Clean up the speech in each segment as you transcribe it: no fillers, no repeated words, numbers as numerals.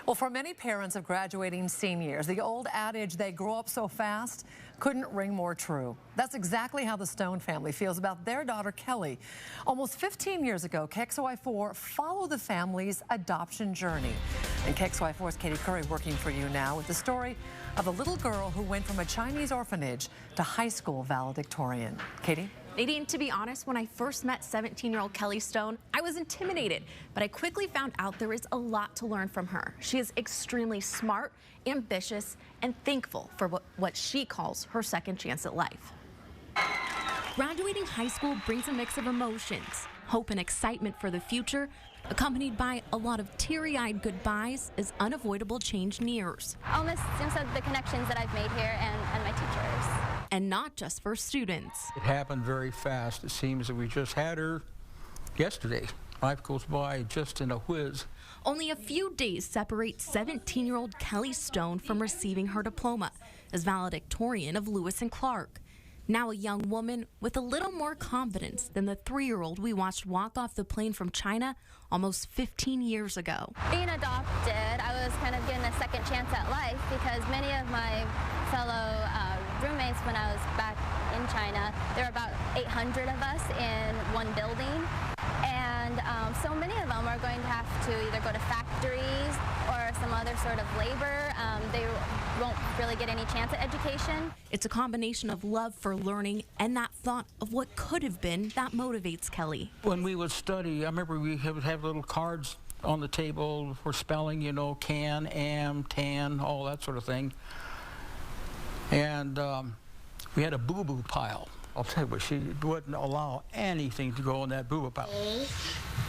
Well, for many parents of graduating seniors, the old adage, they grow up so fast, couldn't ring more true. That's exactly how the Stone family feels about their daughter, Kelly. Almost 15 years ago, KXLY4 followed the family's adoption journey. And KXLY4's Katie Curry working for you now with the story of a little girl who went from a Chinese orphanage to high school valedictorian. Katie? Nadine, to be honest, when I first met 17-year-old Kelly Stone, I was intimidated, but I quickly found out there is a lot to learn from her. She is extremely smart, ambitious, and thankful for what she calls her second chance at life. Graduating high school brings a mix of emotions, hope and excitement for the future, accompanied by a lot of teary-eyed goodbyes as unavoidable change nears. I'll miss the connections that I've made here and my teachers. And not just for students. It happened very fast. It seems that we just had her yesterday. Life goes by just in a whiz. Only a few days separate 17-year-old Kelly Stone from receiving her diploma as valedictorian of Lewis and Clark. Now a young woman with a little more confidence than the 3-year-old we watched walk off the plane from China almost 15 years ago. Being adopted, I was kind of getting a second chance at life because many of my fellow roommates when I was back in China, there were about 800 of us in one building. And so many of them are going to have to either go to factories or some other sort of labor. They won't really get any chance at education. It's a combination of love for learning and that thought of what could have been that motivates Kelly. When we would study, I remember we would have little cards on the table for spelling, you know, can, am, tan, all that sort of thing. And we had a boo-boo pile. I'll tell you what, she wouldn't allow anything to go in that boo-boo pile.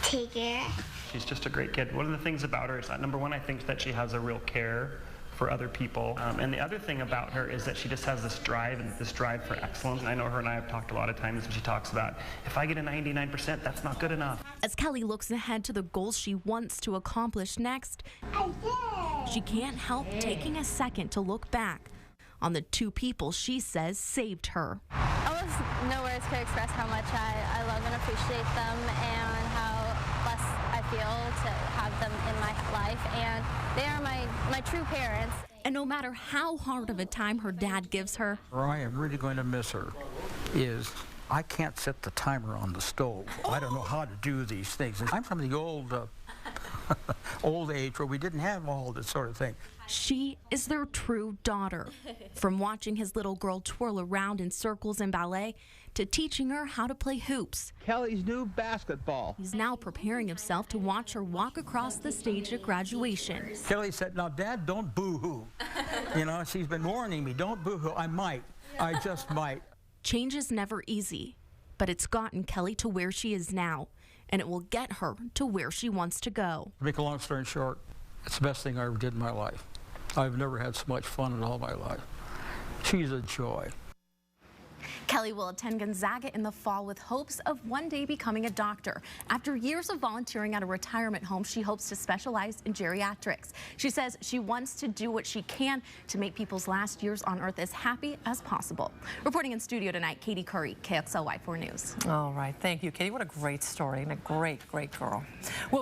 Take it. She's just a great kid. One of the things about her is that, number one, I think that she has a real care for other people. And the other thing about her is that she just has this drive and this drive for excellence. And I know her and I have talked a lot of times when she talks about, if I get a 99%, that's not good enough. As Kelly looks ahead to the goals she wants to accomplish next, she can't help taking a second to look back on the two people she says saved her. Almost no words could express how much I love and appreciate them and how blessed I feel to have them in my life. And they are my true parents. And no matter how hard of a time her dad gives her, Where I am really going to miss her is I can't set the timer on the stove. I don't know how to do these things. I'm from the old age where we didn't have all this sort of thing. she is their true daughter. From watching his little girl twirl around in circles in ballet to teaching her how to play hoops. Kelly's new basketball. He's now preparing himself to watch her walk across the stage at graduation. Kelly said, now, Dad, don't boo-hoo. You know, she's been warning me, don't boo-hoo. I just might. Change is never easy, but it's gotten Kelly to where she is now, and it will get her to where she wants to go. To make a long story short, it's the best thing I ever did in my life. I've never had so much fun in all my life. She's a joy. Kelly will attend Gonzaga in the fall with hopes of one day becoming a doctor. After years of volunteering at a retirement home, she hopes to specialize in geriatrics. She says she wants to do what she can to make people's last years on Earth as happy as possible. Reporting in studio tonight, Katie Curry, KXLY4 News. All right, thank you, Katie. What a great story and a great, great girl. We'll be